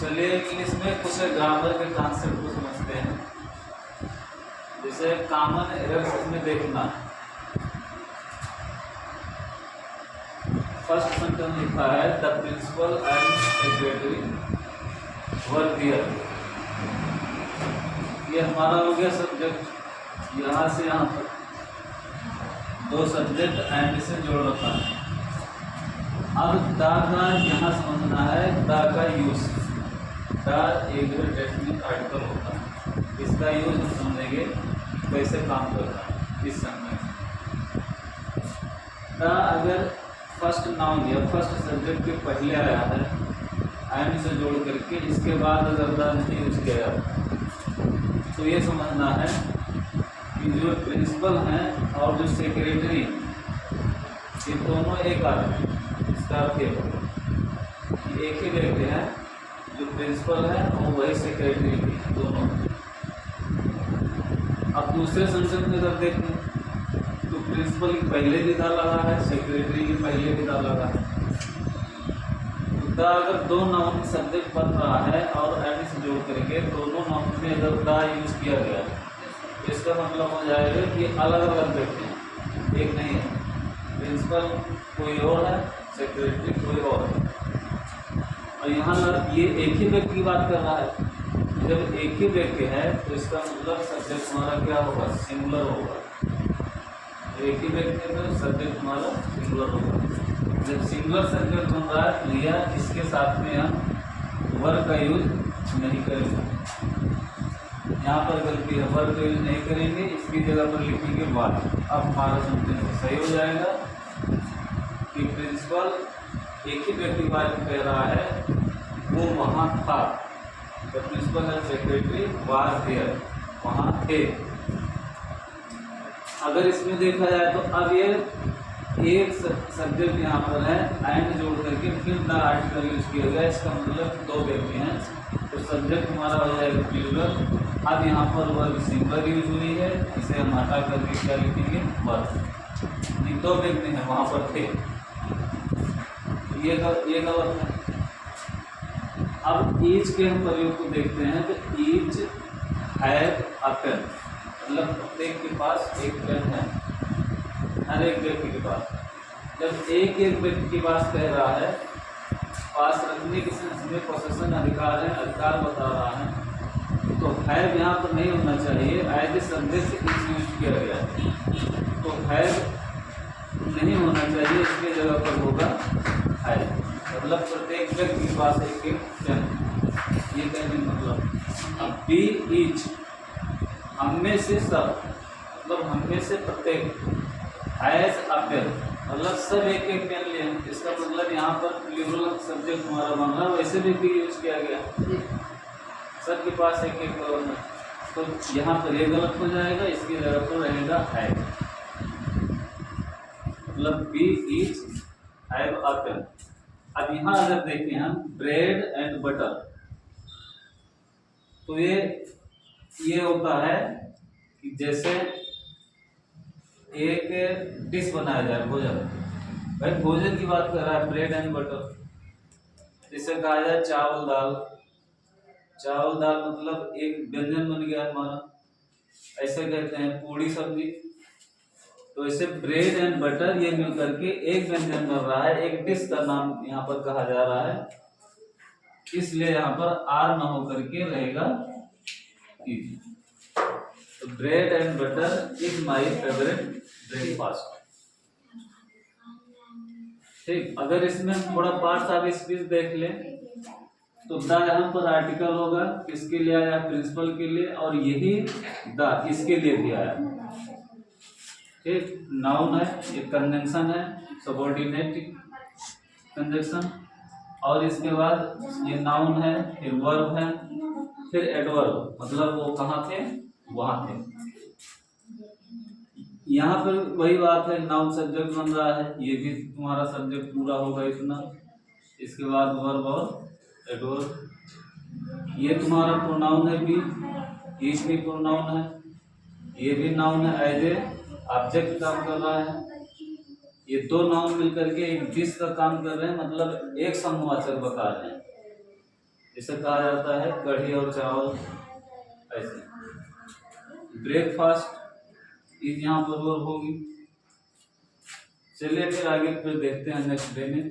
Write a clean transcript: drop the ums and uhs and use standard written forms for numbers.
चलिए इंग्लिश में कुछ ग्रामर के कॉन्सेप्ट को समझते हैं। जैसे कॉमन एरर्स इसमें देखना। फर्स्ट सेंटेंस लिखा है the principal and secretary were here. ये हमारा हो गया सब्जेक्ट, यहाँ से यहाँ तक दो सब्जेक्ट एंड से जोड़ रखा है। अब द का यहाँ समझना है, द का यूज। द एक डेफिनेट आर्टिकल होता है, इसका यूज हम समझेंगे कैसे काम करता है इस समय। द अगर फर्स्ट नाउन या फर्स्ट सब्जेक्ट के पहले आया है एंड से जोड़ करके, इसके बाद अगर द नहीं यूज किया जाता तो ये समझना है कि जो प्रिंसिपल हैं और जो सेक्रेटरी ये दोनों एक आदमी हैं। इसका अर्थ ये कि एक ही व्यक्ति है, जो प्रिंसिपल है और वही सेक्रेटरी भी, दोनों। अब दूसरे सेंटेंस में अगर देखें तो प्रिंसिपल की पहले भी दा लगा है, सेक्रेटरी की पहले भी दा लगा है। तो दा अगर दो नाउन सब्जेक्ट बन रहा है और एंड से जोड़ करके दोनों नाउन में अगर दा यूज किया गया तो इसका मतलब हो जाएगा कि अलग अलग व्यक्ति हैं, एक नहीं है। प्रिंसिपल कोई और है, सेक्रेटरी कोई और है। और यहाँ ये एक ही व्यक्ति की बात कर रहा है। जब एक ही व्यक्ति है तो इसका मतलब सब्जेक्ट हमारा क्या होगा, सिंगुलर होगा। एक ही व्यक्ति है तो सब्जेक्ट हमारा सिंगुलर होगा। जब सिंगुलर सब्जेक्ट बन रहा है तो यह इसके साथ में हम वर्ब का यूज नहीं करेंगे। यहाँ पर गलती है, वर्ब का यूज नहीं करेंगे, इसकी जगह पर लिखेंगे वाज। अब हमारा सेंटेंस सही हो जाएगा कि प्रिंसिपल एक ही व्यक्ति के बारे में कह रहा है, वो वहाँ था। The principal and secretary was here, वहाँ थे। अगर इसमें देखा जाए तो अब ये एक सब्जेक्ट यहाँ पर है, एंड जोड़ करके फिर द आर्टिकल यूज किया गया। इसका मतलब दो व्यक्ति हैं तो सब्जेक्ट हमारा हो जाएगा प्लूरल। अब यहाँ पर वर्ब सिंगुलर यूज हुई है, इसे हम हटा करके क्या लिखेंगे, वर्ब। दो व्यक्ति हैं वहाँ पर थे, ये गलत है। अब ईच के हम प्रयोग को देखते हैं तो ईच हैव अ पेन, मतलब प्रत्येक के पास एक पेन है, हर एक व्यक्ति के पास। जब एक एक व्यक्ति के पास कह रहा है, पास रखने के सेंस में पोसेशन अधिकार है, अधिकार बता रहा है, तो हैव यहाँ पर नहीं होना चाहिए, as a subject each use किया गया है तो हैव नहीं होना चाहिए, इसके जगह पर होगा है। मतलब प्रत्येक व्यक्ति के पास एक एक पेन, ये कहने मतलब। अब बी ईच, हम में से सब, मतलब हम में से प्रत्येक, हैज अ पेन, मतलब सब एक एक पेन लिए। इसका मतलब यहाँ पर प्लूरल सब्जेक्ट हमारा बन रहा है, वैसे भी यूज किया गया, सबके पास एक एक पेन। तो यहाँ पर ये गलत हो जाएगा, इसकी जगह पर रहेगा है। मतलब B each have a pen. अब यहाँ अगर देखें हम ब्रेड एंड बटर, तो ये होता है कि जैसे एक डिश बनाया जाए, भोजन, भाई भोजन की बात कर रहा है, ब्रेड एंड बटर। जिसे कहा जाए चावल दाल, चावल दाल मतलब एक व्यंजन बन गया हमारा। ऐसे कहते हैं पूड़ी सब्जी। तो इसे ब्रेड एंड बटर ये मिल करके एक व्यंजन बन रहा है, एक डिश का नाम यहाँ पर कहा जा रहा है, इसलिए यहाँ पर आर न होकर के रहेगा ई। तो bread and butter is my favourite breakfast. ठीक, अगर इसमें थोड़ा पार्ट्स आप स्पीच देख लें तो द यहाँ पर आर्टिकल होगा, किसके लिए आया, प्रिंसिपल के लिए, और यही द इसके लिए भी आया। एक नाउन है, एक कंजंक्शन है, सबऑर्डिनेट कंजंक्शन, और इसके बाद ये नाउन है, फिर वर्ब है, फिर एडवर्ब, मतलब वो कहाँ थे, वहाँ थे। यहाँ पर वही बात है, नाउन सब्जेक्ट बन रहा है, ये भी तुम्हारा सब्जेक्ट पूरा होगा इतना। इसके बाद वर्ब और एडवर्ब। ये तुम्हारा प्रोनाउन है भी, ईच भी प्रोनाउन है, ये भी नाउन है, एज ए ऑब्जेक्ट काम कर रहा है। ये दो नाउन मिलकर के एक डिश का काम कर रहे हैं, मतलब एक समूहवाचक बता रहे हैं। जिसे कहा जाता है कढ़ी और चावल। ऐसे ब्रेकफास्ट इज यहाँ पर होगी। चलिए फिर आगे फिर देखते हैं नेक्स्ट डे में।